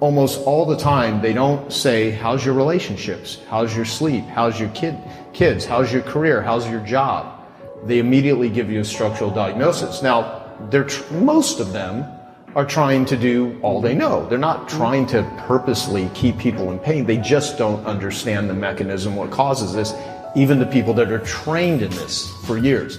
almost all the time, they don't say, how's your relationships? How's your sleep? How's your kids? How's your career? How's your job? They immediately give you a structural diagnosis. Now, most of them are trying to do all they know. They're not trying to purposely keep people in pain. They just don't understand the mechanism, what causes this, even the people that are trained in this for years.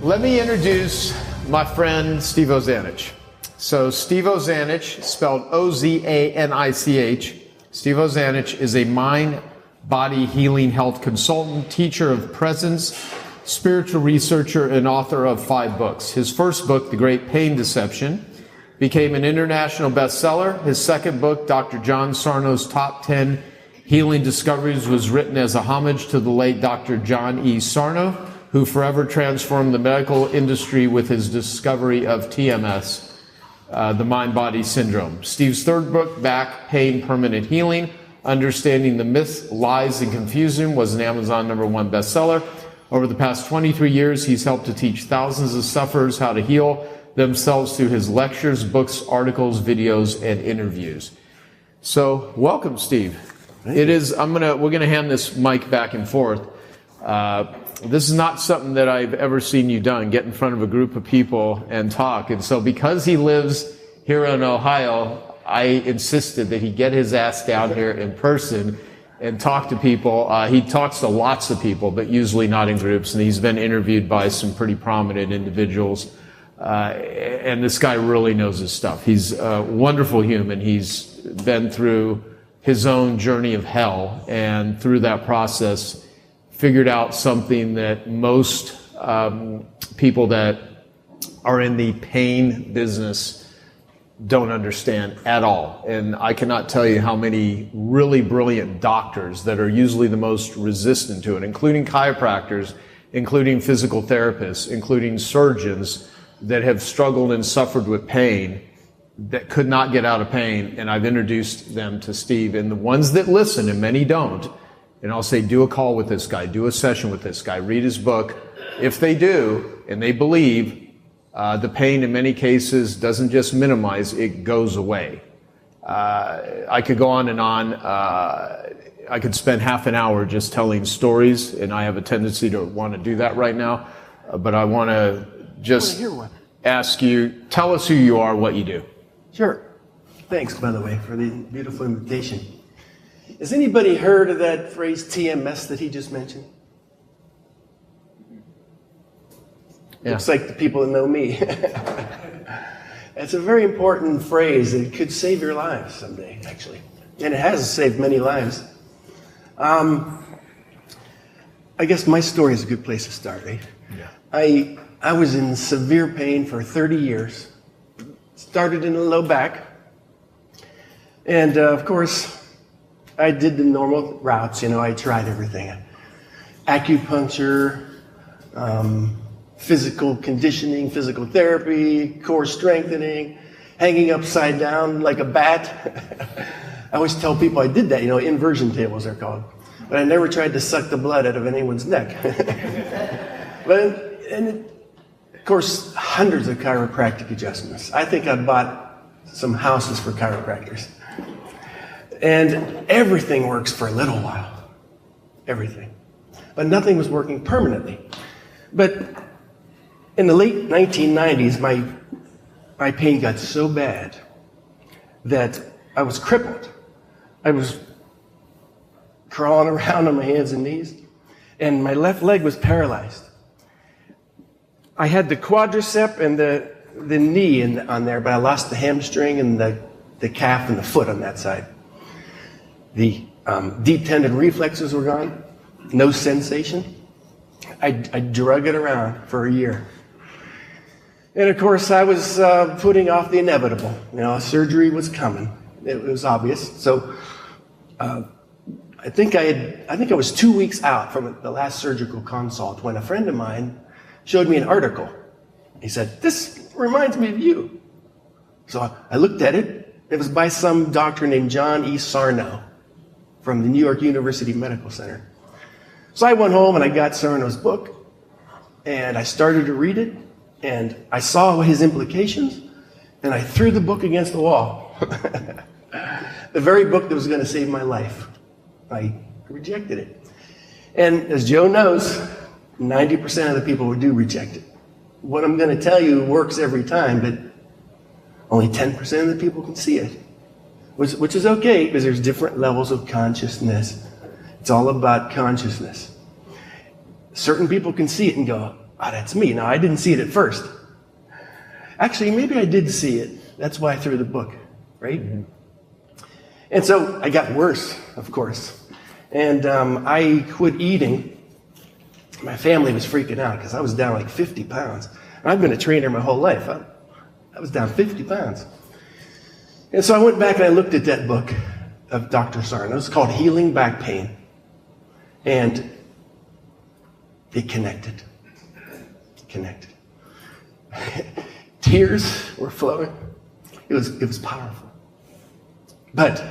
Let me introduce my friend Steve Ozanich. So Steve Ozanich, spelled O-Z-A-N-I-C-H. Steve Ozanich is a mind-body healing health consultant, teacher of presence, spiritual researcher, and author of 5 books. His first book, The Great Pain Deception, became an international bestseller. His second book, Dr. John Sarno's Top 10 Healing Discoveries, was written as a homage to the late Dr. John E. Sarno, who forever transformed the medical industry with his discovery of TMS, the mind-body syndrome. Steve's third book, Back Pain Permanent Healing, Understanding the Myths, Lies, and Confusion, was an Amazon #1 bestseller. Over the past 23 years, he's helped to teach thousands of sufferers how to heal themselves through his lectures, books, articles, videos, and interviews. So, welcome, Steve. We're gonna hand this mic back and forth. This is not something that I've ever seen you done, get in front of a group of people and talk. And so because he lives here in Ohio, I insisted that he get his ass down here in person and talk to people. He talks to lots of people, but usually not in groups. And he's been interviewed by some pretty prominent individuals. And this guy really knows his stuff. He's a wonderful human. He's been through his own journey of hell, and through that process, figured out something that most people that are in the pain business don't understand at all. And I cannot tell you how many really brilliant doctors that are usually the most resistant to it, including chiropractors, including physical therapists, including surgeons that have struggled and suffered with pain, that could not get out of pain. And I've introduced them to Steve. And the ones that listen, and many don't, and I'll say, do a call with this guy, do a session with this guy, read his book. If they do, and they believe, the pain in many cases doesn't just minimize, it goes away. I could go on and on. I could spend half an hour just telling stories, and I have a tendency to want to do that right now. But I want to just ask you, tell us who you are, what you do. Sure. Thanks, by the way, for the beautiful invitation. Has anybody heard of that phrase TMS that he just mentioned? Yeah. Looks like the people that know me. It's a very important phrase. It could save your lives someday, actually. And it has saved many lives. I guess my story is a good place to start, right? Yeah. I was in severe pain for 30 years. Started in the low back. And of course, I did the normal routes, I tried everything. Acupuncture, physical conditioning, physical therapy, core strengthening, hanging upside down like a bat. I always tell people I did that, inversion tables they're called. But I never tried to suck the blood out of anyone's neck. Of course, hundreds of chiropractic adjustments. I think I bought some houses for chiropractors. And everything works for a little while. Everything. But nothing was working permanently. But in the late 1990s, my pain got so bad that I was crippled. I was crawling around on my hands and knees, and my left leg was paralyzed. I had the quadricep and the knee on there, but I lost the hamstring and the calf and the foot on that side. The deep tendon reflexes were gone, no sensation. I drug it around for a year. And of course, I was putting off the inevitable. Surgery was coming. It was obvious. So I think I was 2 weeks out from the last surgical consult when a friend of mine showed me an article. He said, "This reminds me of you." So I looked at it. It was by some doctor named John E. Sarno from the New York University Medical Center. So I went home and I got Sarno's book, and I started to read it, and I saw his implications, and I threw the book against the wall. The very book that was going to save my life. I rejected it. And as Joe knows, 90% of the people who do reject it. What I'm going to tell you works every time, but only 10% of the people can see it. Which is okay, because there's different levels of consciousness. It's all about consciousness. Certain people can see it and go, oh, that's me. Now, I didn't see it at first. Actually, maybe I did see it. That's why I threw the book, right? Mm-hmm. And so I got worse, of course. And I quit eating. My family was freaking out because I was down like 50 pounds. And I've been a trainer my whole life. I was down 50 pounds. And so I went back and I looked at that book of Dr. Sarno. It's called Healing Back Pain. And it connected. It connected. Tears were flowing. It was powerful. But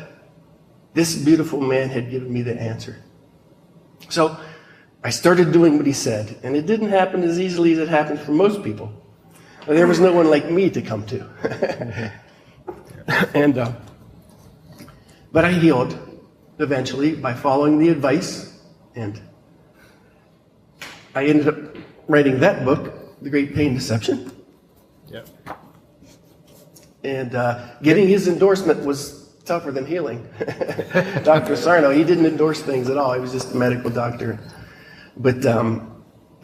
this beautiful man had given me the answer. So I started doing what he said, and it didn't happen as easily as it happens for most people. There was no one like me to come to. And but I healed eventually by following the advice, and I ended up writing that book, The Great Pain Deception. Yep. And getting his endorsement was tougher than healing. Dr. Sarno, he didn't endorse things at all. He was just a medical doctor. But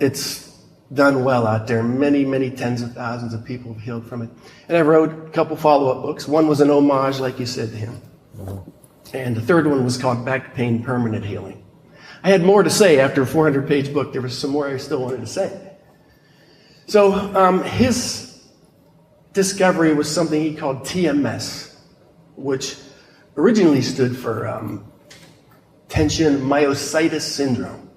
it's done well out there. Many, many tens of thousands of people have healed from it. And I wrote a couple follow-up books. One was an homage, like you said, to him. And the third one was called Back Pain Permanent Healing. I had more to say after a 400-page book. There was some more I still wanted to say. So his discovery was something he called TMS, which originally stood for tension myositis syndrome.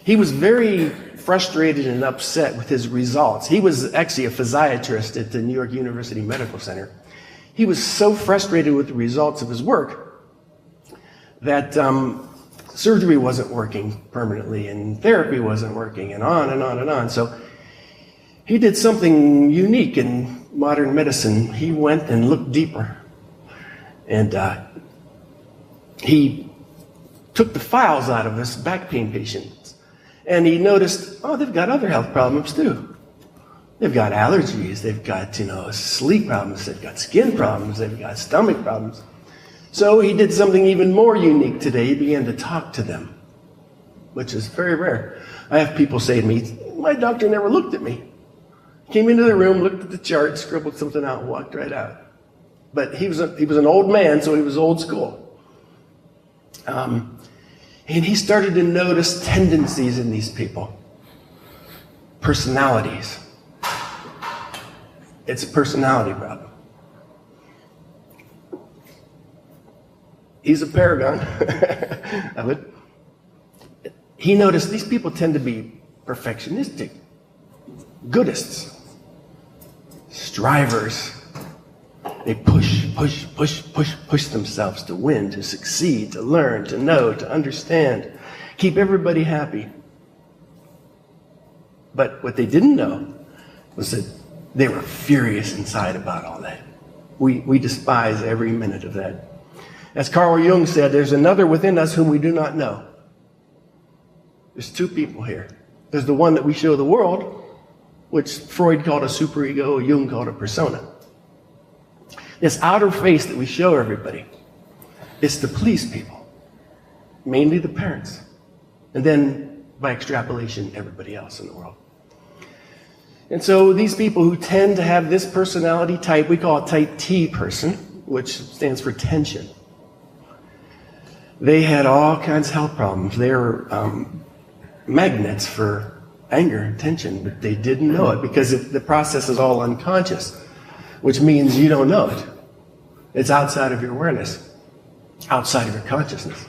He was very frustrated and upset with his results. He was actually a physiatrist at the New York University Medical Center. He was so frustrated with the results of his work that surgery wasn't working permanently and therapy wasn't working and on and on and on. So he did something unique in modern medicine. He went and looked deeper. And he took the files out of his back pain patients. And he noticed, oh, they've got other health problems too. They've got allergies, they've got, sleep problems, they've got skin problems, they've got stomach problems. So he did something even more unique today. He began to talk to them, which is very rare. I have people say to me, my doctor never looked at me. Came into the room, looked at the chart, scribbled something out, and walked right out. But he was an old man, so he was old school. And he started to notice tendencies in these people. Personalities. It's a personality problem. He's a paragon of it. He noticed these people tend to be perfectionistic, goodists, strivers. They push themselves to win, to succeed, to learn, to know, to understand, keep everybody happy. But what they didn't know was that they were furious inside about all that. We despise every minute of that. As Carl Jung said, there's another within us whom we do not know. There's two people here. There's the one that we show the world, which Freud called a superego, Jung called a persona. This outer face that we show everybody, it's to please people, mainly the parents, and then by extrapolation, everybody else in the world. And so these people who tend to have this personality type, we call it type T person, which stands for tension. They had all kinds of health problems. They were magnets for anger and tension, but they didn't know it because the process is all unconscious, which means you don't know it. It's outside of your awareness, outside of your consciousness.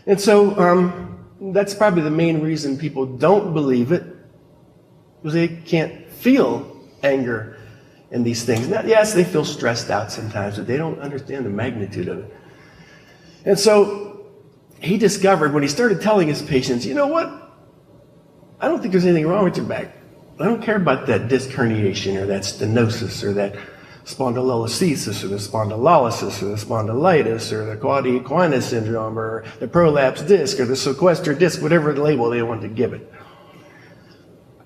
And so that's probably the main reason people don't believe it, because they can't feel anger and these things. Now, yes, they feel stressed out sometimes, but they don't understand the magnitude of it. And so he discovered when he started telling his patients, you know what? I don't think there's anything wrong with your back. I don't care about that disc herniation or that stenosis or that spondylolisthesis or the spondylolysis or the spondylitis or the quad equina syndrome or the prolapse disc or the sequestered disc, whatever label they want to give it.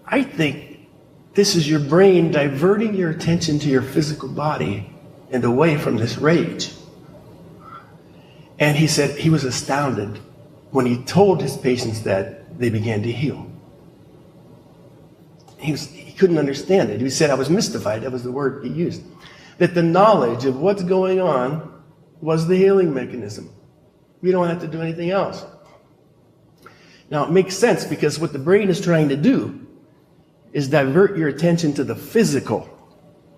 I think this is your brain diverting your attention to your physical body and away from this rage. And he said he was astounded when he told his patients that they began to heal. He couldn't understand it. He said, I was mystified. That was the word he used. That the knowledge of what's going on was the healing mechanism. We don't have to do anything else. Now, it makes sense because what the brain is trying to do is divert your attention to the physical,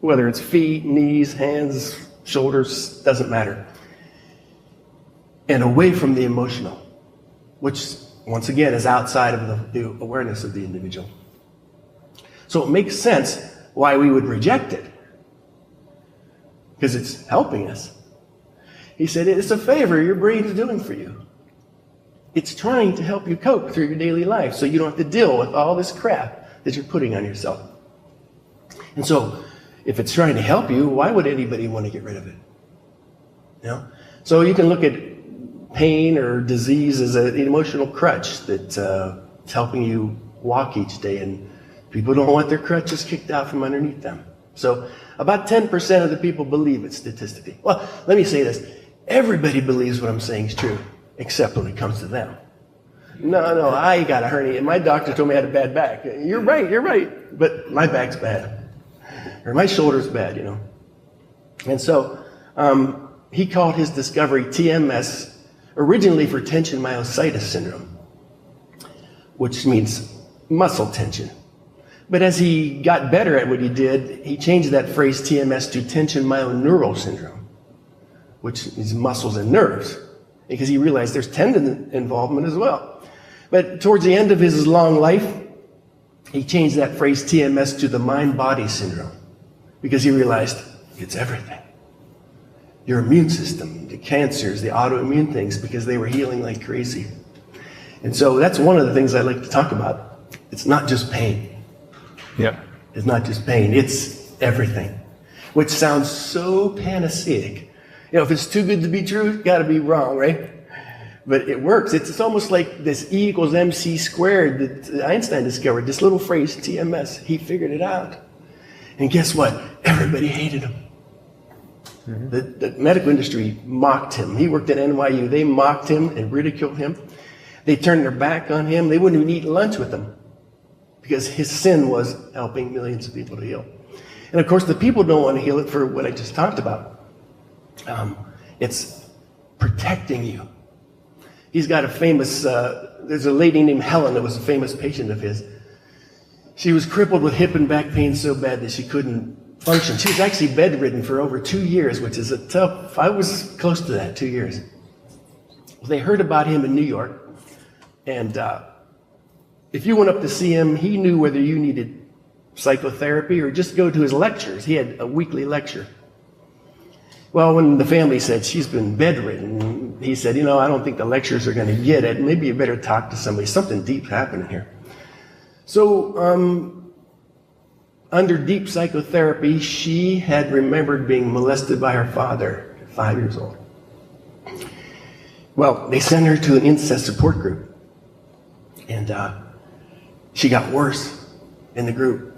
whether it's feet, knees, hands, shoulders, doesn't matter, and away from the emotional, which, once again, is outside of the awareness of the individual. So it makes sense why we would reject it, because it's helping us. He said, it's a favor your brain is doing for you. It's trying to help you cope through your daily life so you don't have to deal with all this crap that you're putting on yourself. And so, if it's trying to help you, why would anybody want to get rid of it? You know? So you can look at pain or disease as an emotional crutch that's helping you walk each day, and people don't want their crutches kicked out from underneath them. So about 10% of the people believe it statistically. Well, let me say this. Everybody believes what I'm saying is true, except when it comes to them. No, I got a hernia. My doctor told me I had a bad back. You're right. But my back's bad. Or my shoulder's bad, you know. And so he called his discovery TMS, originally for tension myositis syndrome, which means muscle tension. But as he got better at what he did, he changed that phrase TMS to tension myoneural syndrome, which is muscles and nerves, because he realized there's tendon involvement as well. But towards the end of his long life, he changed that phrase TMS to the mind-body syndrome, because he realized it's everything. Your immune system, the cancers, the autoimmune things, because they were healing like crazy. And so that's one of the things I like to talk about. It's not just pain. Yeah. It's not just pain. It's everything, which sounds so panaceic. You know, if it's too good to be true, it's got to be wrong, right? But it works. It's almost like this E equals MC squared that Einstein discovered, this little phrase, TMS. He figured it out. And guess what? Everybody hated him. Mm-hmm. The medical industry mocked him. He worked at NYU. They mocked him and ridiculed him. They turned their back on him. They wouldn't even eat lunch with him because his sin was helping millions of people to heal. And of course, the people don't want to heal it for what I just talked about. It's protecting you. He's got a famous, there's a lady named Helen that was a famous patient of his. She was crippled with hip and back pain so bad that she couldn't function. She was actually bedridden for over 2 years, which is a tough, I was close to that, 2 years. They heard about him in New York, and if you went up to see him, he knew whether you needed psychotherapy or just go to his lectures. He had a weekly lecture. Well, when the family said she's been bedridden, he said, I don't think the lectures are going to get it. Maybe you better talk to somebody. Something deep happening here. So, under deep psychotherapy, she had remembered being molested by her father at 5 years old. Well, they sent her to an incest support group. And she got worse in the group.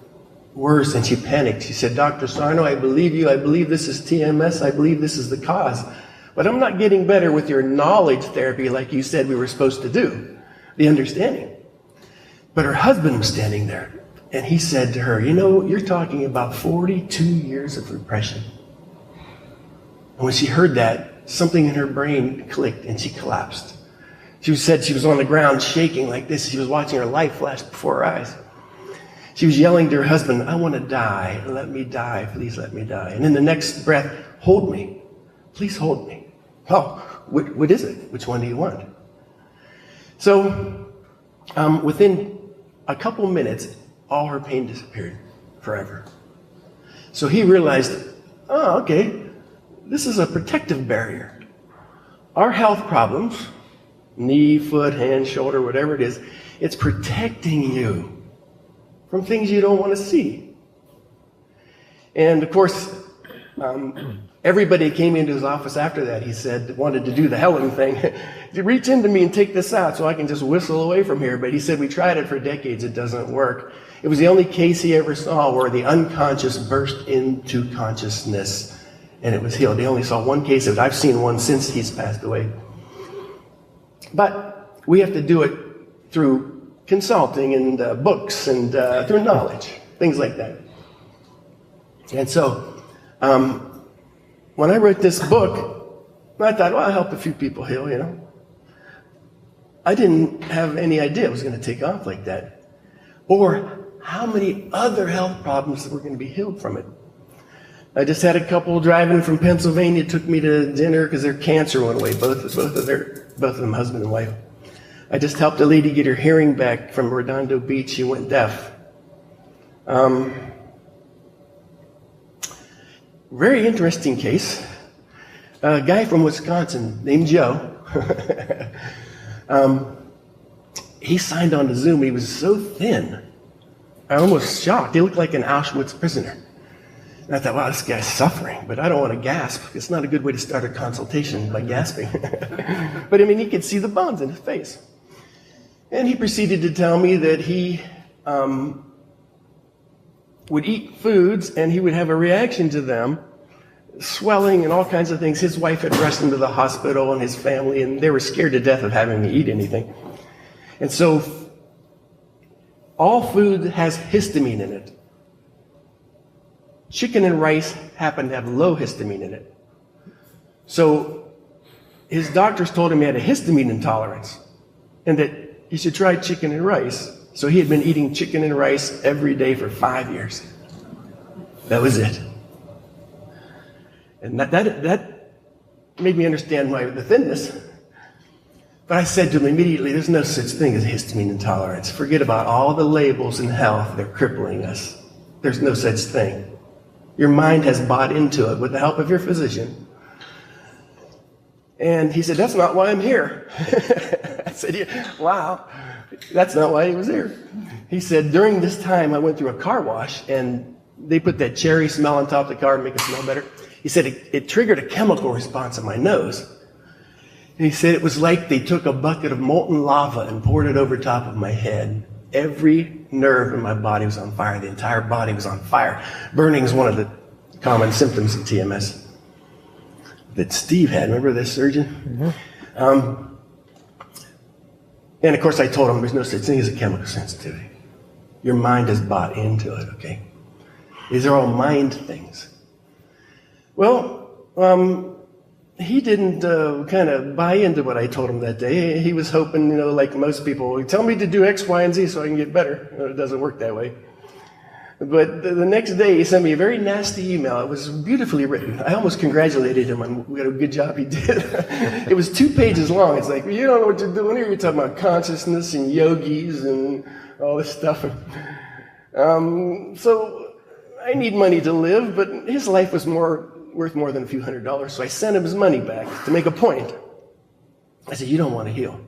Worse, and she panicked. She said, Dr. Sarno, I believe you. I believe this is TMS. I believe this is the cause. But I'm not getting better with your knowledge therapy like you said we were supposed to do, the understanding. But her husband was standing there, and he said to her, you're talking about 42 years of repression. And when she heard that, something in her brain clicked, and she collapsed. She said she was on the ground shaking like this. She was watching her life flash before her eyes. She was yelling to her husband, I want to die. Let me die. Please let me die. And in the next breath, hold me. Please hold me. Oh, what is it? Which one do you want? So within a couple minutes, all her pain disappeared forever. So he realized, okay, this is a protective barrier. Our health problems, knee, foot, hand, shoulder, whatever it is, it's protecting you from things you don't want to see. And of course, Everybody came into his office after that, he said, wanted to do the Helen thing. Reach into me and take this out so I can just whistle away from here. But he said, we tried it for decades, it doesn't work. It was the only case he ever saw where the unconscious burst into consciousness and it was healed. He only saw one case of it. I've seen one since he's passed away. But we have to do it through consulting and books and through knowledge, things like that. And so, when I wrote this book, I thought, well, I'll help a few people heal, you know. I didn't have any idea it was going to take off like that. Or how many other health problems that were going to be healed from it. I just had a couple driving from Pennsylvania, took me to dinner because their cancer went away, both of them, husband and wife. I just helped a lady get her hearing back from Redondo Beach. She went deaf. Very interesting case. A guy from Wisconsin named Joe. He signed on to Zoom. He was so thin. I almost shocked. He looked like an Auschwitz prisoner. And I thought, wow, this guy's suffering, but I don't want to gasp. It's not a good way to start a consultation by gasping. But I mean, he could see the bones in his face. And he proceeded to tell me that he would eat foods and he would have a reaction to them, swelling and all kinds of things. His wife had rushed him to the hospital and his family, and they were scared to death of having me eat anything. And so all food has histamine in it. Chicken and rice happen to have low histamine in it. So his doctors told him he had a histamine intolerance and that he should try chicken and rice. So he had been eating chicken and rice every day for 5 years. That was it. And that made me understand why the thinness. But I said to him immediately, there's no such thing as histamine intolerance. Forget about all the labels in health that are crippling us. There's no such thing. Your mind has bought into it with the help of your physician. And he said, that's not why I'm here. I said, yeah, wow, that's not why he was here. He said, during this time, I went through a car wash, and they put that cherry smell on top of the car to make it smell better. He said, it triggered a chemical response in my nose. And he said, it was like they took a bucket of molten lava and poured it over top of my head. Every nerve in my body was on fire. The entire body was on fire. Burning is one of the common symptoms of TMS that Steve had. Remember this surgeon? Mm-hmm. And of course I told him there's no such thing as a chemical sensitivity. Your mind has bought into it, okay? These are all mind things. Well, he didn't kind of buy into what I told him that day. He was hoping, like most people, tell me to do X, Y, and Z so I can get better. It doesn't work that way. But the next day, he sent me a very nasty email. It was beautifully written. I almost congratulated him on what a good job he did. It was 2 pages long. It's like, you don't know what you're doing here. You're talking about consciousness and yogis and all this stuff. So I need money to live, but his life was worth more than a few $100s. So I sent him his money back to make a point. I said, you don't want to heal.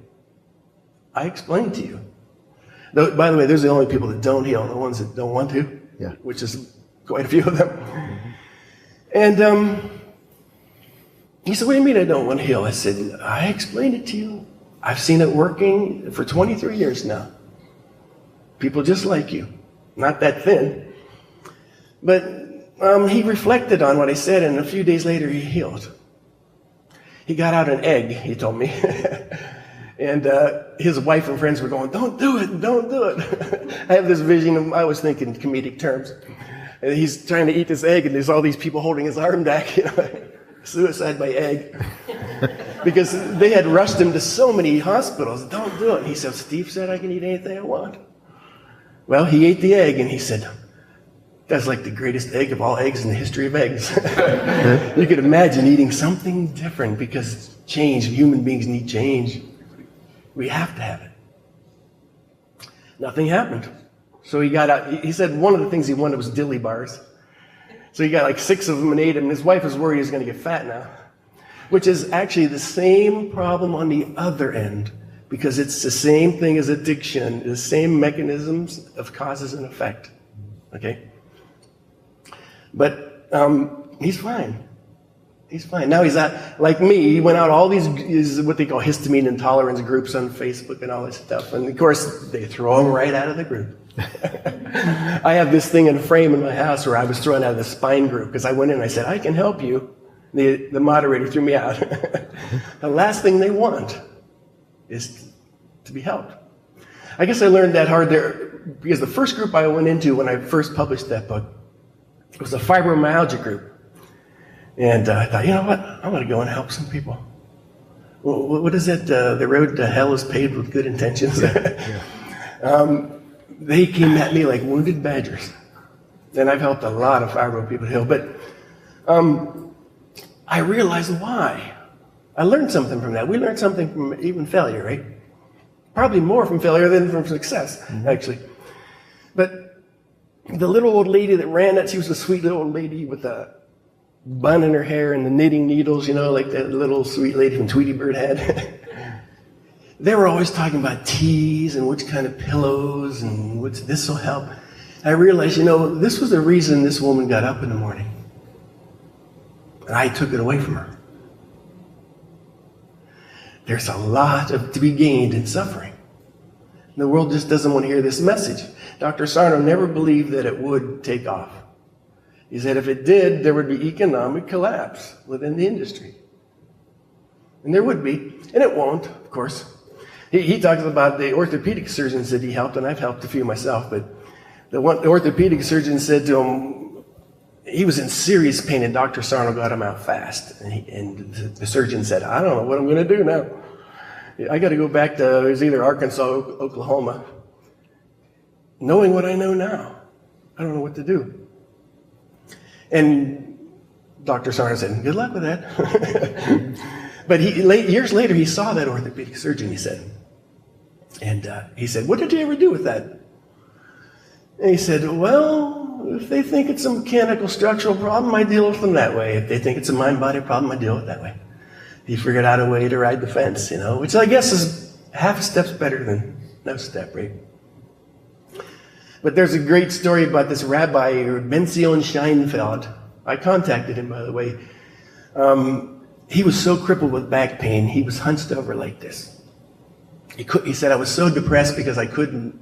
I explained to you. Though, by the way, those are the only people that don't heal, the ones that don't want to, yeah, which is quite a few of them. Mm-hmm. And he said, what do you mean I don't want to heal? I said, I explained it to you. I've seen it working for 23 years now. People just like you. Not that thin. But he reflected on what I said, and a few days later he healed. He got out an egg, he told me. And his wife and friends were going, don't do it, don't do it. I have this vision of, I was thinking comedic terms. And he's trying to eat this egg, and there's all these people holding his arm back, suicide by egg. Because they had rushed him to so many hospitals. Don't do it. And he said, Steve said I can eat anything I want. Well, he ate the egg, and he said, that's like the greatest egg of all eggs in the history of eggs. You could imagine eating something different because change, human beings need change. We have to have it. Nothing happened. So he got out. He said one of the things he wanted was dilly bars. So he got like 6 of them and ate them. And his wife was worried he was going to get fat now, which is actually the same problem on the other end, because it's the same thing as addiction, the same mechanisms of causes and effect. Okay? But He's fine. He's fine. Now he's not like me. He went out all these what they call histamine intolerance groups on Facebook and all this stuff. And of course, they throw him right out of the group. I have this thing in a frame in my house where I was thrown out of the spine group because I went in and I said, I can help you. The moderator threw me out. The last thing they want is to be helped. I guess I learned that hard there because the first group I went into when I first published that book was a fibromyalgia group. And I thought, you know what? I'm going to go and help some people. Well, what is it? The road to hell is paved with good intentions. They came at me like wounded badgers. And I've helped a lot of fibro people heal. But I realized why. I learned something from that. We learned something from even failure, right? Probably more from failure than from success, actually. But the little old lady that ran that, she was a sweet little old lady with a bun in her hair and the knitting needles, you know, like that little sweet lady from Tweety Bird had. They were always talking about teas and which kind of pillows and which this will help. I realized, you know, this was the reason this woman got up in the morning. And I took it away from her. There's a lot to be gained in suffering. The world just doesn't want to hear this message. Dr. Sarno never believed that it would take off. He said if it did, there would be economic collapse within the industry. And there would be, and it won't, of course. He talks about the orthopedic surgeons that he helped, and I've helped a few myself, but the orthopedic surgeon said to him, he was in serious pain, and Dr. Sarno got him out fast. And the surgeon said, I don't know what I'm going to do now. I got to go back to, it was either Arkansas or Oklahoma. Knowing what I know now, I don't know what to do. And Dr. Sarno said, good luck with that. But years later, he saw that orthopedic surgeon, he said. And he said, what did you ever do with that? And he said, well, if they think it's a mechanical structural problem, I deal with them that way. If they think it's a mind-body problem, I deal with it that way. He figured out a way to ride the fence, you know, which I guess is half a step's better than no step, right? But there's a great story about this rabbi, Benzion Scheinfeld. I contacted him, by the way. He was so crippled with back pain, he was hunched over like this. He said, I was so depressed because I couldn't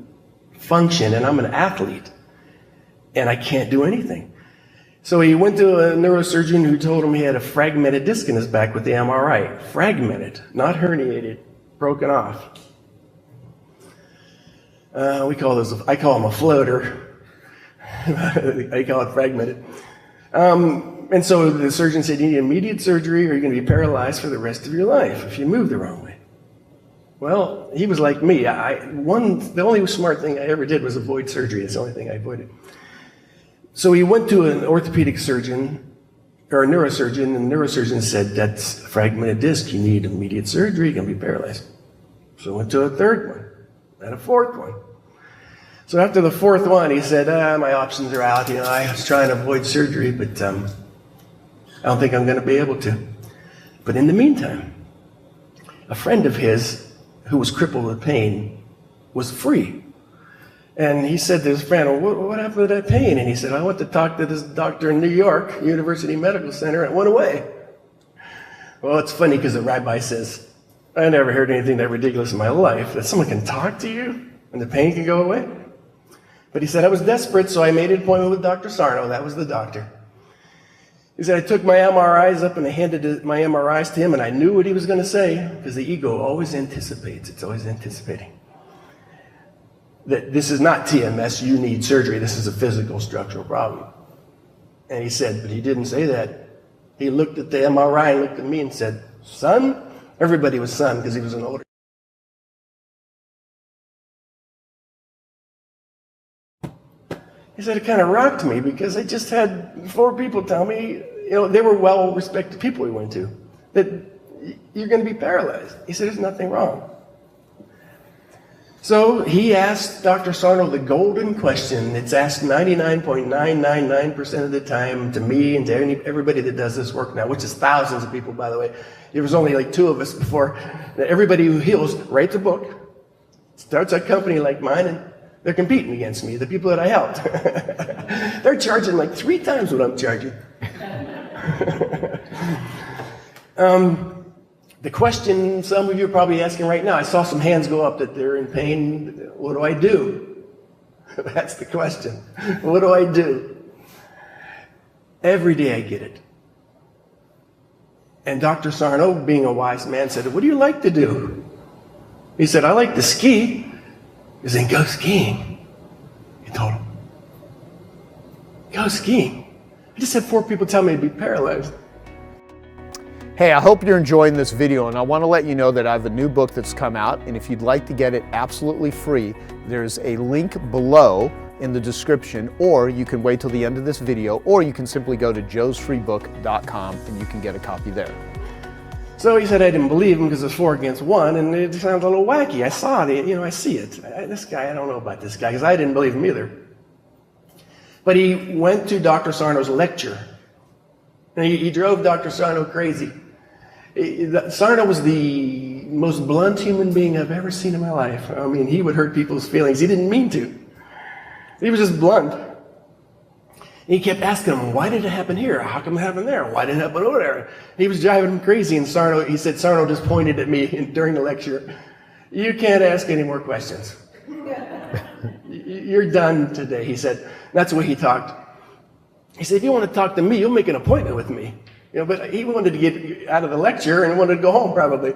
function, and I'm an athlete, and I can't do anything. So he went to a neurosurgeon who told him he had a fragmented disc in his back with the MRI. Fragmented, not herniated, broken off. I call them a floater. I call it fragmented. And so the surgeon said, you need immediate surgery or you're going to be paralyzed for the rest of your life if you move the wrong way. Well, he was like me. The only smart thing I ever did was avoid surgery. It's the only thing I avoided. So he went to an orthopedic surgeon, or a neurosurgeon, and the neurosurgeon said, that's a fragmented disc. You need immediate surgery. You're going to be paralyzed. So I went to a third one, and a fourth one. So after the fourth one, he said, my options are out. You know, I was trying to avoid surgery, but I don't think I'm going to be able to. But in the meantime, a friend of his who was crippled with pain was free. And he said to his friend, well, what happened to that pain? And he said, I went to talk to this doctor in New York, University Medical Center, and it went away. Well, it's funny because the rabbi says, I never heard anything that ridiculous in my life, that someone can talk to you and the pain can go away. But he said, I was desperate, so I made an appointment with Dr. Sarno. That was the doctor. He said, I took my MRIs up and I handed my MRIs to him, and I knew what he was going to say, because the ego always anticipates. It's always anticipating. That this is not TMS, you need surgery. This is a physical structural problem. And he said, but he didn't say that. He looked at the MRI and looked at me and said, son? Everybody was son because he was an older. He said, it kind of rocked me because I just had 4 people tell me, you know, they were well-respected people we went to, that you're going to be paralyzed. He said, there's nothing wrong. So he asked Dr. Sarno the golden question. It's asked 99.999% of the time to me and to everybody that does this work now, which is thousands of people, by the way. There was only like 2 of us before. Everybody who heals writes a book, starts a company like mine, and they're competing against me, the people that I helped. They're charging like 3 times what I'm charging. The question some of you are probably asking right now, I saw some hands go up that they're in pain. What do I do? That's the question. What do I do? Every day I get it. And Dr. Sarno, being a wise man, said, what do you like to do? He said, I like to ski. He said, go skiing. He told him. Go skiing. I just had 4 people tell me to be paralyzed. Hey, I hope you're enjoying this video, and I want to let you know that I have a new book that's come out, and if you'd like to get it absolutely free, there's a link below in the description, or you can wait till the end of this video, or you can simply go to joesfreebook.com and you can get a copy there. So he said I didn't believe him because it was 4 against 1, and it sounds a little wacky. I saw it, I see it. This guy, I don't know about this guy, because I didn't believe him either. But he went to Dr. Sarno's lecture, and he drove Dr. Sarno crazy. Sarno was the most blunt human being I've ever seen in my life. I mean, he would hurt people's feelings. He didn't mean to. He was just blunt. And he kept asking him, why did it happen here? How come it happened there? Why did it happen over there? He was driving him crazy, and he said, Sarno just pointed at me during the lecture. You can't ask any more questions. You're done today, he said. That's the way he talked. He said, if you want to talk to me, you'll make an appointment with me. But he wanted to get out of the lecture and wanted to go home probably.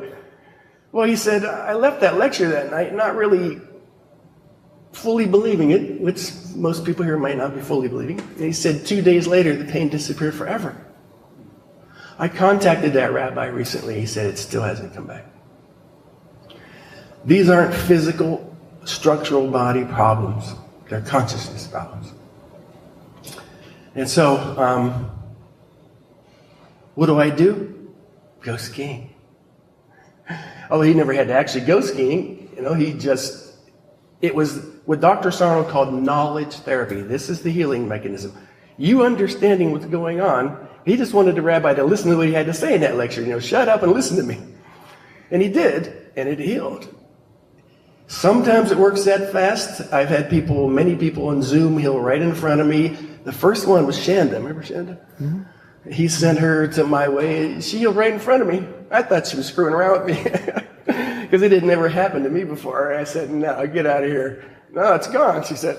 Well, he said, I left that lecture that night not really fully believing it, which most people here might not be fully believing. And he said 2 days later, the pain disappeared forever. I contacted that rabbi recently. He said it still hasn't come back. These aren't physical, structural body problems. They're consciousness problems. And so, what do I do? Go skiing. Although he never had to actually go skiing, it was what Dr. Sarno called knowledge therapy. This is the healing mechanism. You understanding what's going on, he just wanted the rabbi to listen to what he had to say in that lecture. Shut up and listen to me. And he did, and it healed. Sometimes it works that fast. I've had many people on Zoom heal right in front of me. The first one was Shanda. Remember Shanda? Mm-hmm. He sent her to my way. She healed right in front of me. I thought she was screwing around with me because it had never happened to me before. I said, no, get out of here. No, it's gone, she said.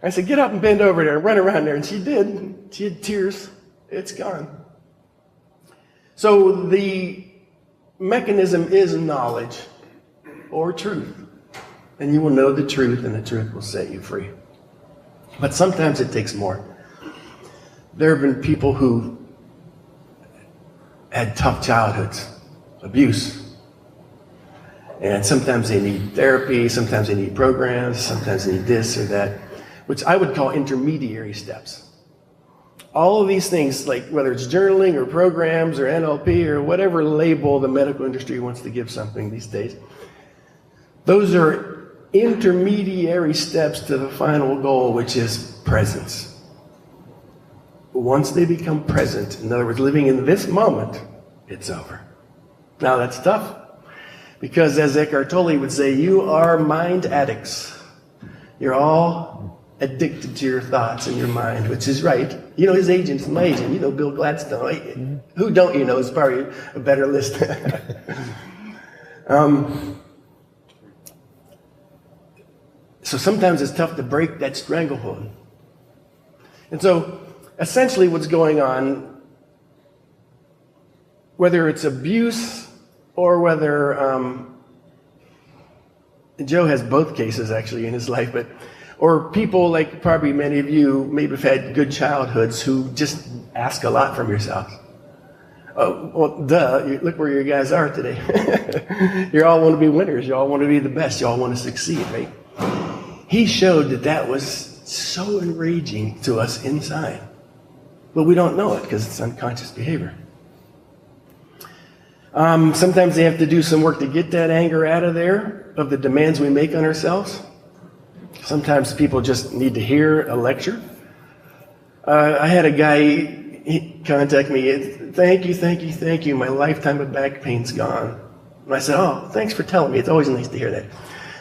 I said, get up and bend over there and run around there. And she did. She had tears. It's gone. So the mechanism is knowledge or truth. And you will know the truth, and the truth will set you free. But sometimes it takes more. There have been people who had tough childhoods, abuse. And sometimes they need therapy, sometimes they need programs, sometimes they need this or that, which I would call intermediary steps. All of these things, like whether it's journaling or programs or NLP or whatever label the medical industry wants to give something these days, those are intermediary steps to the final goal, which is presence. Once they become present, in other words, living in this moment, it's over. Now that's tough, because as Eckhart Tolle would say, you are mind addicts. You're all addicted to your thoughts and your mind, which is right. His agent's my agent. Bill Gladstone. Mm-hmm. Who don't you know is probably a better list. So sometimes it's tough to break that stranglehold. And so essentially what's going on, whether it's abuse or whether, Joe has both cases actually in his life, or people like probably many of you maybe have had good childhoods who just ask a lot from yourselves. Oh, well, duh, look where you guys are today. You all want to be winners. You all want to be the best. You all want to succeed, right? He showed that was so enraging to us inside. But we don't know it because it's unconscious behavior. Sometimes they have to do some work to get that anger out of there, of the demands we make on ourselves. Sometimes people just need to hear a lecture. I had a guy contact me, thank you, my lifetime of back pain's gone. And I said, oh, thanks for telling me. It's always nice to hear that.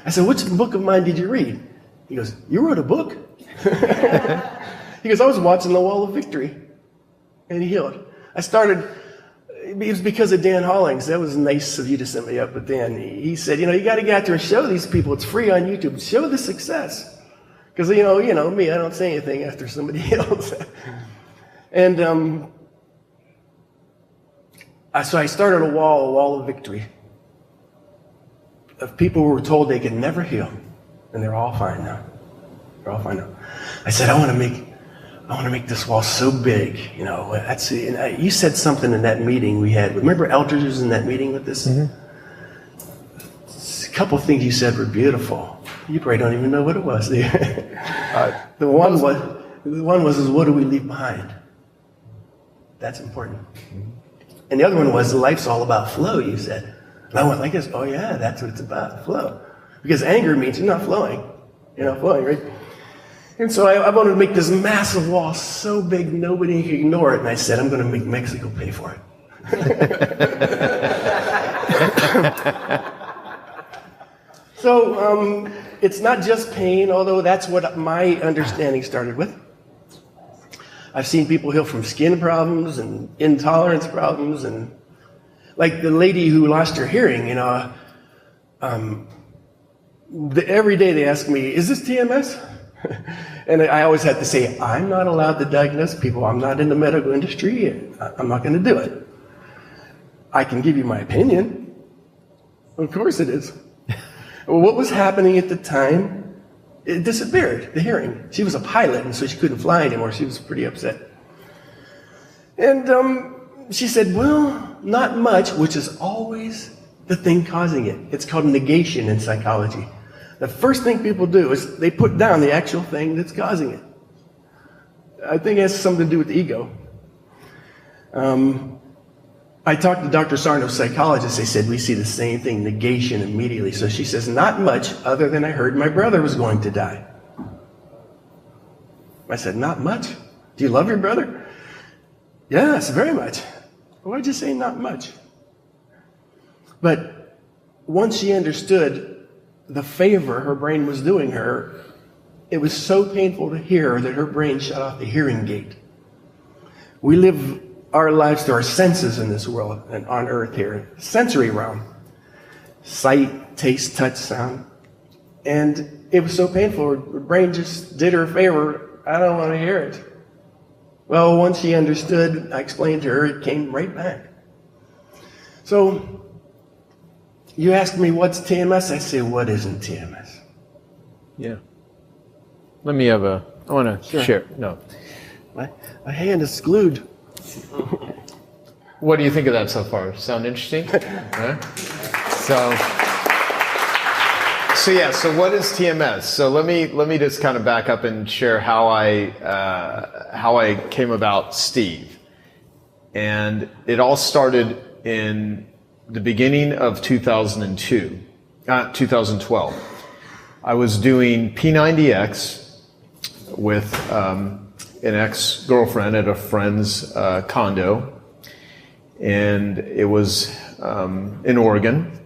I said, which book of mine did you read? He goes, you wrote a book? He goes, I was watching The Wall of Victory. And he healed. I started, it was because of Dan Hollings. That was nice of you to set me up with Dan. He said, you got to get out there and show these people. It's free on YouTube. Show the success. Because, you know me, I don't say anything after somebody else. And so I started a wall of victory, of people who were told they could never heal. And they're all fine now. They're all fine now. I said, I want to make this wall so big, That's it. And you said something in that meeting we had. Remember Eldridge was in that meeting with us? Mm-hmm. A couple of things you said were beautiful. You probably don't even know what it was. The one was what do we leave behind? That's important. Mm-hmm. And the other one was life's all about flow, you said. And I went like this, oh yeah, that's what it's about, flow. Because anger means you're not flowing. You're not flowing, right? And so I wanted to make this massive wall so big nobody could ignore it. And I said, I'm going to make Mexico pay for it. So it's not just pain, although that's what my understanding started with. I've seen people heal from skin problems and intolerance problems. And like the lady who lost her hearing, every day they ask me, is this TMS? And I always have to say, I'm not allowed to diagnose people. I'm not in the medical industry. I'm not going to do it. I can give you my opinion. Of course it is. Well, what was happening at the time, it disappeared, the hearing. She was a pilot, and so she couldn't fly anymore. She was pretty upset. And she said, well, not much, which is always the thing causing it. It's called negation in psychology. The first thing people do is they put down the actual thing that's causing it. I think it has something to do with the ego. I talked to Dr. Sarno, psychologist. They said, we see the same thing, negation immediately. So she says, not much, other than I heard my brother was going to die. I said, not much? Do you love your brother? Yes, very much. Why'd you say not much? But once she understood the favor her brain was doing her, it was so painful to hear that her brain shut off the hearing gate. We live our lives through our senses in this world and on earth here. Sensory realm. Sight, taste, touch, sound. And it was so painful, her brain just did her a favor. I don't want to hear it. Well, once she understood, I explained to her, it came right back. So, you ask me what's TMS, I say, what isn't TMS? Yeah. Let me have I want to share. No. My hand is glued. What do you think of that so far? Sound interesting? Huh? So what is TMS? So let me just kind of back up and share how I came about Steve. And it all started in the beginning of 2012. I was doing P90X with an ex-girlfriend at a friend's condo, and it was in Oregon,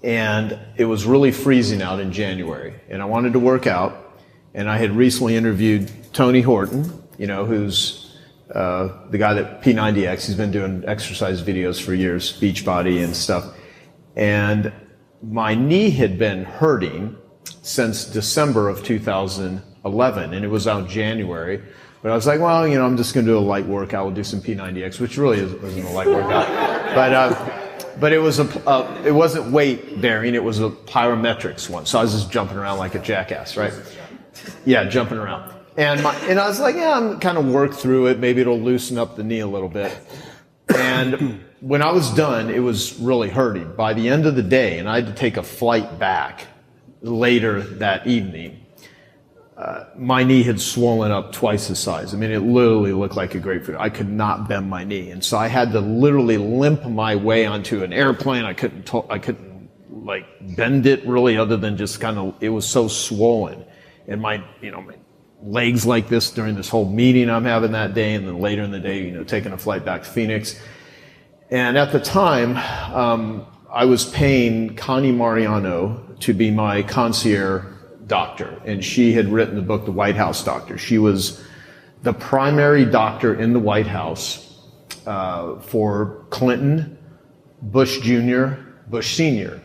and it was really freezing out in January, and I wanted to work out, and I had recently interviewed Tony Horton, who's the guy that P90X, he's been doing exercise videos for years, Beachbody and stuff. And my knee had been hurting since December of 2011, and it was out January. But I was like, well, I'm just going to do a light workout. We'll do some P90X, which really wasn't a light workout. But it was it wasn't weight bearing. It was a plyometrics one. So I was just jumping around like a jackass, right? Yeah, jumping around. And I was like, yeah, I'm kind of work through it. Maybe it'll loosen up the knee a little bit. And when I was done, it was really hurting. By the end of the day, and I had to take a flight back later that evening, my knee had swollen up twice the size. I mean, it literally looked like a grapefruit. I could not bend my knee. And so I had to literally limp my way onto an airplane. I couldn't like bend it really, other than just kind of, it was so swollen. And my legs like this during this whole meeting I'm having that day, and then later in the day, taking a flight back to Phoenix. And at the time, I was paying Connie Mariano to be my concierge doctor, and she had written the book, The White House Doctor. She was the primary doctor in the White House for Clinton, Bush Jr., Bush Sr.,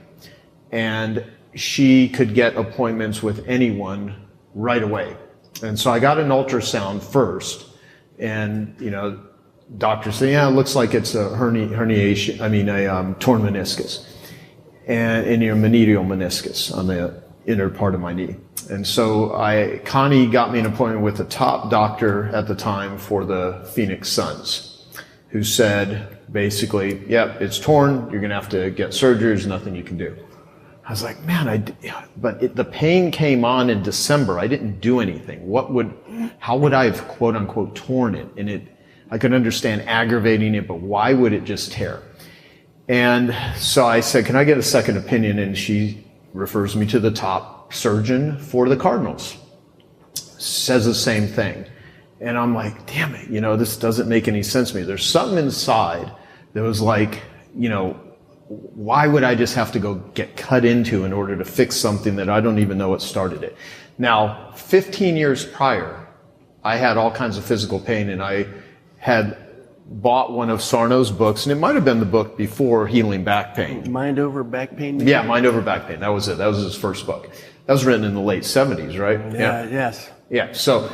and she could get appointments with anyone right away. And so I got an ultrasound first, and doctor said, yeah, it looks like it's a herniation. I mean, a torn meniscus, and in your medial meniscus on the inner part of my knee. And so Connie got me an appointment with the top doctor at the time for the Phoenix Suns, who said basically, yep, it's torn. You're going to have to get surgery. There's nothing you can do. I was like, man, the pain came on in December. I didn't do anything. How would I have quote unquote torn it? And I could understand aggravating it, but why would it just tear? And so I said, can I get a second opinion? And she refers me to the top surgeon for the Cardinals. Says the same thing. And I'm like, damn it, this doesn't make any sense to me. There's something inside that was like, why would I just have to go get cut into in order to fix something that I don't even know what started it? Now, 15 years prior, I had all kinds of physical pain, and I had bought one of Sarno's books, and it might have been the book before Healing Back Pain. Mind Over Back Pain? Maybe? Yeah, Mind Over Back Pain. That was it. That was his first book. That was written in the late 70s, right? Yeah. Yes. Yeah, so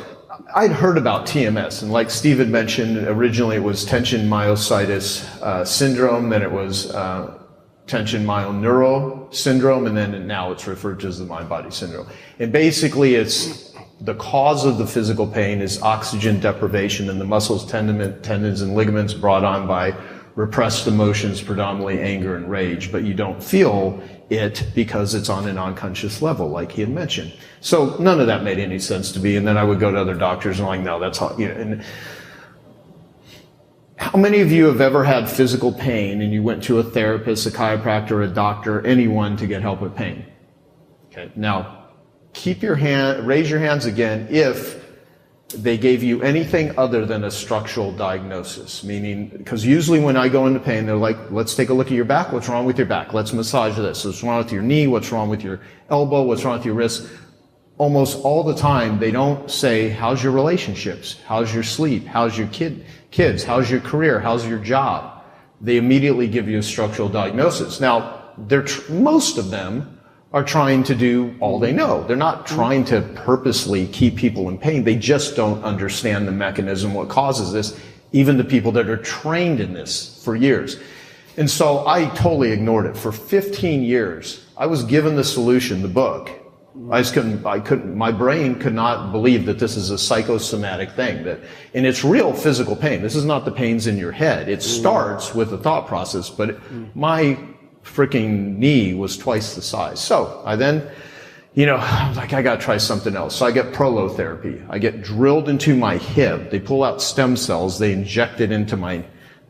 I'd heard about TMS, and like Steve had mentioned, originally it was tension myositis syndrome, then it was tension myoneural syndrome, and then now it's referred to as the mind-body syndrome. And basically it's the cause of the physical pain is oxygen deprivation in the muscles, tendons, and ligaments brought on by repressed emotions, predominantly anger and rage, but you don't feel it because it's on an unconscious level, like he had mentioned. So none of that made any sense to me, and then I would go to other doctors and like, no, that's all, and how many of you have ever had physical pain and you went to a therapist, a chiropractor, a doctor, anyone to get help with pain? Okay, now raise your hands again if they gave you anything other than a structural diagnosis, meaning, because usually when I go into pain, they're like, let's take a look at your back. What's wrong with your back? Let's massage this. What's wrong with your knee? What's wrong with your elbow? What's wrong with your wrist? Almost all the time, they don't say, how's your relationships? How's your sleep? How's your kids? How's your career? How's your job? They immediately give you a structural diagnosis. Now, most of them are trying to do all they know. They're not trying to purposely keep people in pain. They just don't understand the mechanism, what causes this, even the people that are trained in this for years. And so I totally ignored it. For 15 years, I was given the solution, the book. I couldn't, my brain could not believe that this is a psychosomatic thing, and it's real physical pain. This is not the pains in your head. It starts with the thought process, but my freaking knee was twice the size. So I then, I'm like, I gotta try something else. So I get prolotherapy. I get drilled into my hip. They pull out stem cells. They inject it into my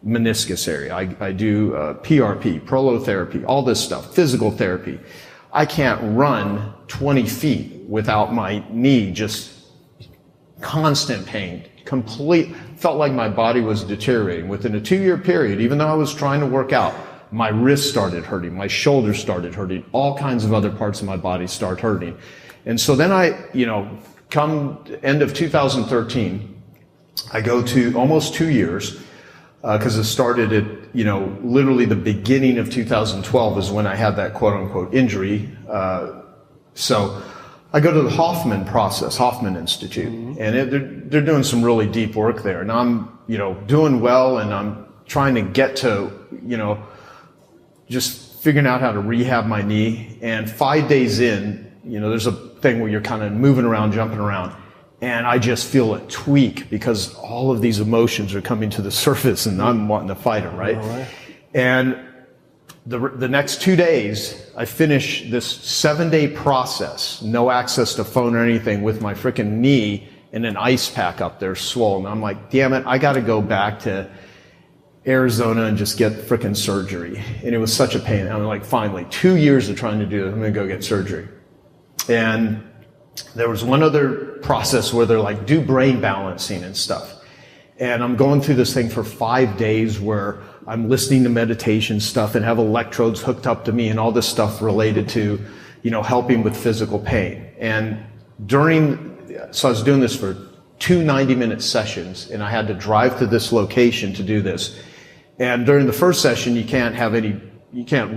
meniscus area. I do PRP, prolotherapy, all this stuff, physical therapy. I can't run 20 feet without my knee just constant pain, felt like my body was deteriorating. Within a 2-year period, even though I was trying to work out, my wrist started hurting, my shoulders started hurting, all kinds of other parts of my body start hurting. And so then come end of 2013, I go to almost 2 years, because it started at, literally the beginning of 2012 is when I had that quote unquote injury. So I go to the Hoffman Institute, and they're doing some really deep work there. And I'm, doing well, and I'm trying to get to, just figuring out how to rehab my knee. And 5 days in, there's a thing where you're kind of moving around, jumping around. And I just feel it tweak because all of these emotions are coming to the surface, and I'm wanting to fight them, right? And the next 2 days, I finish this 7-day process, no access to phone or anything, with my freaking knee in an ice pack up there swollen. I'm like, damn it, I got to go back to Arizona and just get freaking surgery. And it was such a pain. I'm like, finally, 2 years of trying to do it, I'm going to go get surgery. And there was one other process where they're like, do brain balancing and stuff. And I'm going through this thing for 5 days where I'm listening to meditation stuff and have electrodes hooked up to me and all this stuff related to, helping with physical pain. And so I was doing this for 2 90-minute sessions, and I had to drive to this location to do this. And during the first session, you can't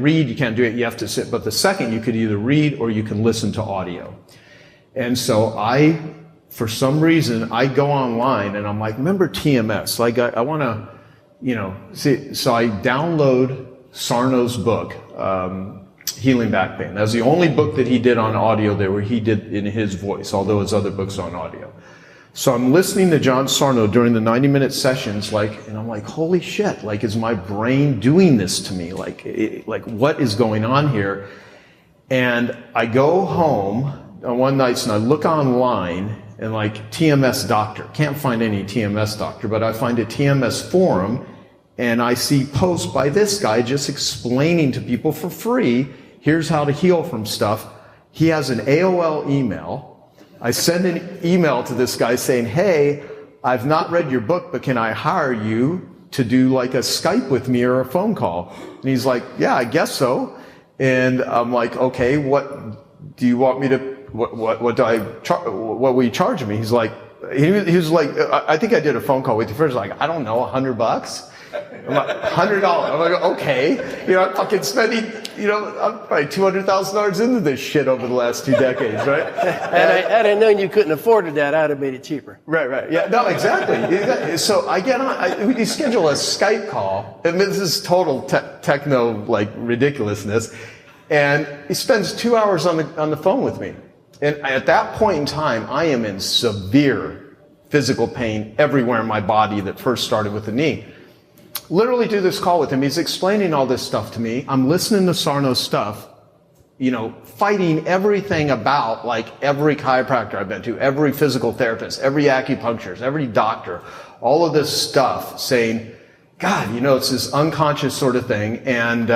read, you can't do it, you have to sit. But the second, you could either read or you can listen to audio. And so for some reason, I go online and I'm like, remember TMS? Like, I want to, see. So I download Sarno's book, Healing Back Pain. That's the only book that he did on audio there where he did in his voice, although his other books on audio. So I'm listening to John Sarno during the 90-minute sessions, and I'm like, holy shit, like, is my brain doing this to me? Like what is going on here? And I go home on one night and I look online and TMS doctor. Can't find any TMS doctor, but I find a TMS forum and I see posts by this guy just explaining to people for free, here's how to heal from stuff. He has an AOL email. I send an email to this guy saying, hey, I've not read your book, but can I hire you to do a Skype with me or a phone call? And he's like, yeah, I guess so. And I'm like, okay, what do you want me to, what will you charge me? He's like, he was like, I think I did a phone call with you first, I don't know, $100? I'm like, $100. I'm like, okay. I'm fucking spending, I'm probably $200,000 into this shit over the last 2 decades, right? Had I known you couldn't afford that, I'd have made it cheaper. Right. Yeah, no, exactly. So I get on, we schedule a Skype call, and this is total techno, ridiculousness, and he spends 2 hours on the phone with me. And at that point in time, I am in severe physical pain everywhere in my body that first started with the knee. Literally do this call with him. He's explaining all this stuff to me. I'm listening to Sarno's stuff, fighting everything about every chiropractor I've been to, every physical therapist, every acupuncturist, every doctor, all of this stuff saying, God, it's this unconscious sort of thing. And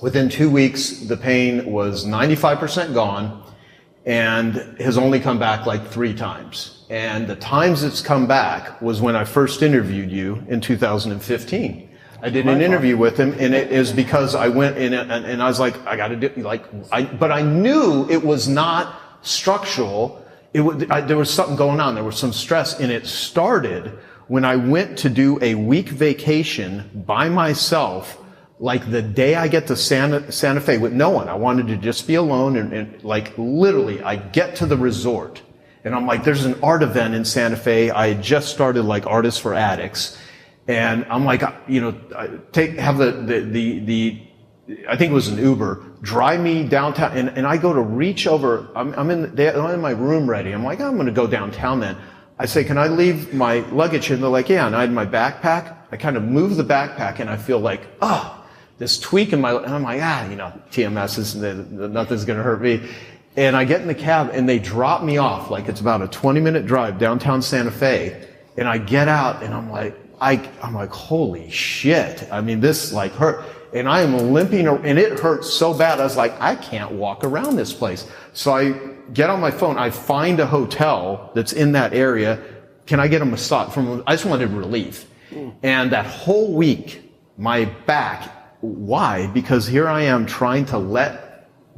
within 2 weeks, the pain was 95% gone and has only come back 3 times. And the times it's come back was when I first interviewed you in 2015. I did an interview with him, and it is because I went in and I was like, I got to do, but I knew it was not structural. There was something going on. There was some stress, and it started when I went to do a week vacation by myself, the day I get to Santa Fe with no one. I wanted to just be alone, and literally, I get to the resort. And I'm like, there's an art event in Santa Fe. I had just started Artists for Addicts. And I'm like, have the I think it was an Uber, drive me downtown. And I go to reach over, I'm in my room ready. I'm like, I'm going to go downtown then. I say, can I leave my luggage? And they're like, yeah. And I had my backpack. I kind of move the backpack and I feel this tweak in and I'm like, TMS is, nothing's going to hurt me. And I get in the cab and they drop me off it's about a 20-minute drive downtown Santa Fe. And I get out and I'm like, holy shit. I mean, this hurt. And I am limping and it hurts so bad. I was like, I can't walk around this place. So I get on my phone. I find a hotel that's in that area. Can I get a massage? I just wanted relief. And that whole week, my back, why? Because here I am trying to let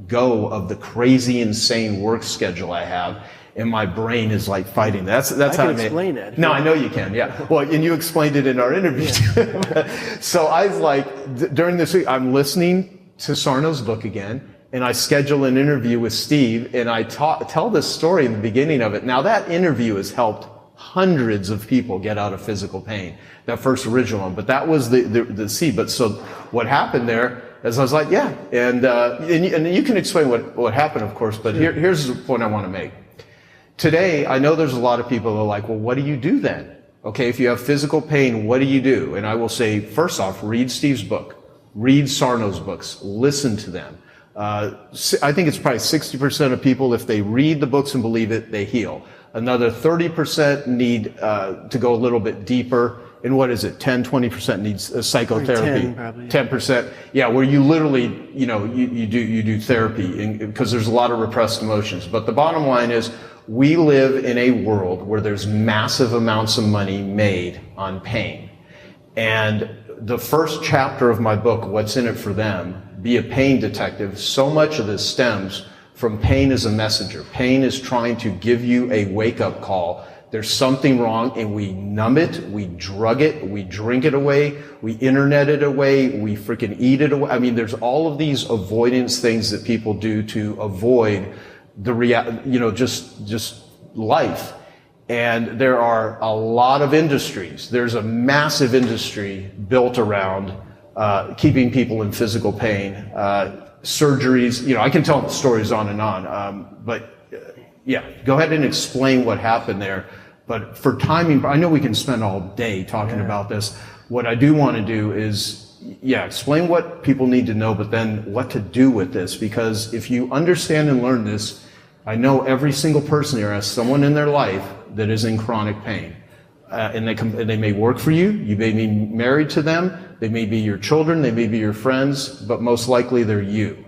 go of the crazy, insane work schedule I have, and my brain is fighting. That's how I can explain it. No, I know you can. Yeah. Well, and you explained it in our interview. Yeah. So I was during this week, I'm listening to Sarno's book again, and I schedule an interview with Steve, and I tell this story in the beginning of it. Now that interview has helped hundreds of people get out of physical pain. That first original one, but that was the seed. But so what happened there? As I was like, yeah, and you can explain what happened, of course, but here's the point I want to make. Today, I know there's a lot of people that are like, well, what do you do then? Okay, if you have physical pain, what do you do? And I will say, first off, read Steve's book, read Sarno's books, listen to them. I think it's probably 60% of people, if they read the books and believe it, they heal. Another 30% need to go a little bit deeper. And what is it? 10-20% needs psychotherapy. 10, probably. 10%. Yeah, where you literally, you do therapy because there's a lot of repressed emotions. But the bottom line is we live in a world where there's massive amounts of money made on pain. And the first chapter of my book, What's in It for Them, Be a Pain Detective, so much of this stems from pain as a messenger. Pain is trying to give you a wake-up call There's something wrong, and we numb it, we drug it, we drink it away, we internet it away, we freaking eat it away. I mean, there's all of these avoidance things that people do to avoid the just life. And there are a lot of industries. There's a massive industry built around keeping people in physical pain, surgeries. I can tell stories on and on, but yeah, go ahead and explain what happened there. But for timing, I know we can spend all day talking about this. What I do want to do is, explain what people need to know, but then what to do with this. Because if you understand and learn this, I know every single person here has someone in their life that is in chronic pain. And they may work for you, you may be married to them, they may be your children, they may be your friends, but most likely they're you.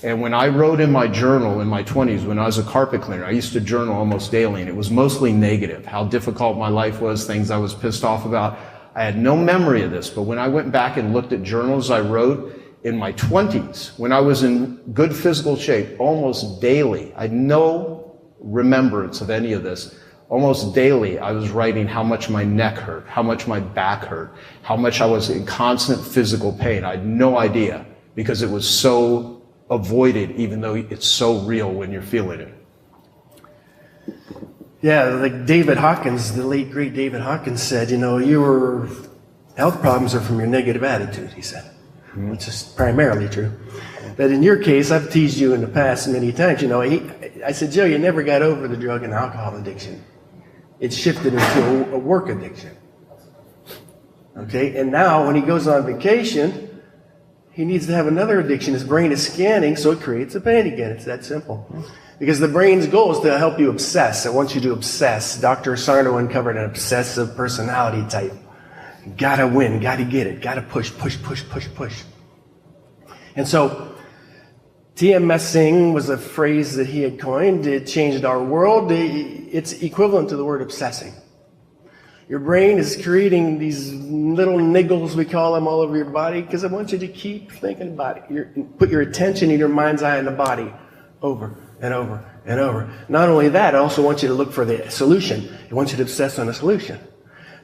And when I wrote in my journal in my 20s, when I was a carpet cleaner, I used to journal almost daily, and it was mostly negative, how difficult my life was, things I was pissed off about. I had no memory of this, but when I went back and looked at journals I wrote in my 20s, when I was in good physical shape, almost daily, I had no remembrance of any of this. Almost daily, I was writing how much my neck hurt, how much my back hurt, how much I was in constant physical pain. I had no idea, because it was so avoided, even though it's so real when you're feeling it. Yeah, like David Hawkins, the late great David Hawkins said, your health problems are from your negative attitude, he said, which is primarily true. But in your case, I've teased you in the past many times, I said, Joe, you never got over the drug and alcohol addiction. It shifted into a work addiction. Okay, and now when he goes on vacation, he needs to have another addiction. His brain is scanning, so it creates a pain again. It's that simple. Because the brain's goal is to help you obsess. It wants you to obsess. Dr. Sarno uncovered an obsessive personality type. Gotta win, gotta get it, gotta push. And so, TMSing was a phrase that he had coined. It changed our world. It's equivalent to the word obsessing. Your brain is creating these little niggles, we call them, all over your body, because it wants you to keep thinking about it. Put your attention in your mind's eye on the body over and over and over. Not only that, it also wants you to look for the solution. It wants you to obsess on a solution.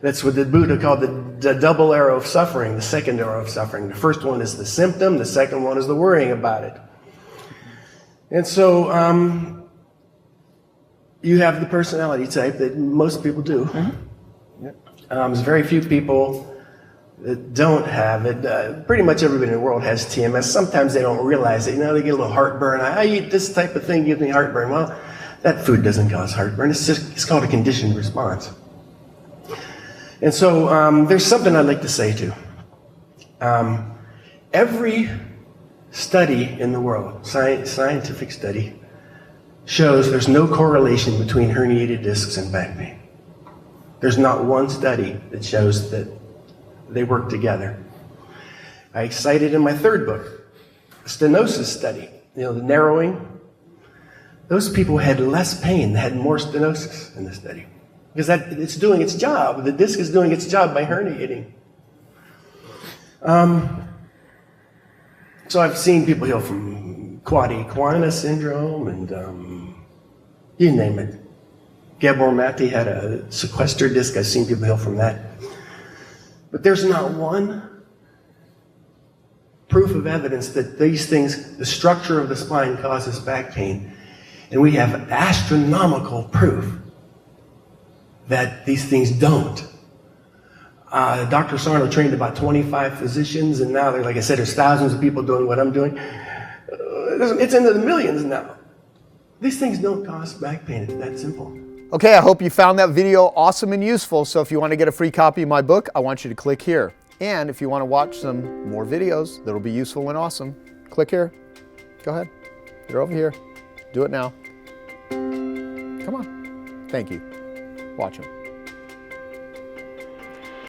That's what the Buddha called the double arrow of suffering, the second arrow of suffering. The first one is the symptom, the second one is the worrying about it. And so you have the personality type that most people do. There's very few people that don't have it. Pretty much everybody in the world has TMS. Sometimes they don't realize it. They get a little heartburn. I eat this type of thing, gives me heartburn. Well, that food doesn't cause heartburn. It's called a conditioned response. And so there's something I'd like to say too. Every study in the world, scientific study, shows there's no correlation between herniated discs and back pain. There's not one study that shows that they work together. I cited in my third book, a stenosis study, the narrowing. Those people had less pain, they had more stenosis in the study. Because it's doing its job. The disc is doing its job by herniating. So I've seen people heal from quad equina syndrome and you name it. Gabor Mate had a sequestered disc. I've seen people heal from that. But there's not one proof of evidence that these things, the structure of the spine causes back pain. And we have astronomical proof that these things don't. Dr. Sarno trained about 25 physicians, and now, like I said, there's thousands of people doing what I'm doing. It's into the millions now. These things don't cause back pain. It's that simple. Okay, I hope you found that video awesome and useful. So if you want to get a free copy of my book, I want you to click here. And if you want to watch some more videos that'll be useful and awesome, click here. Go ahead. They're over here. Do it now. Come on. Thank you. Watch them.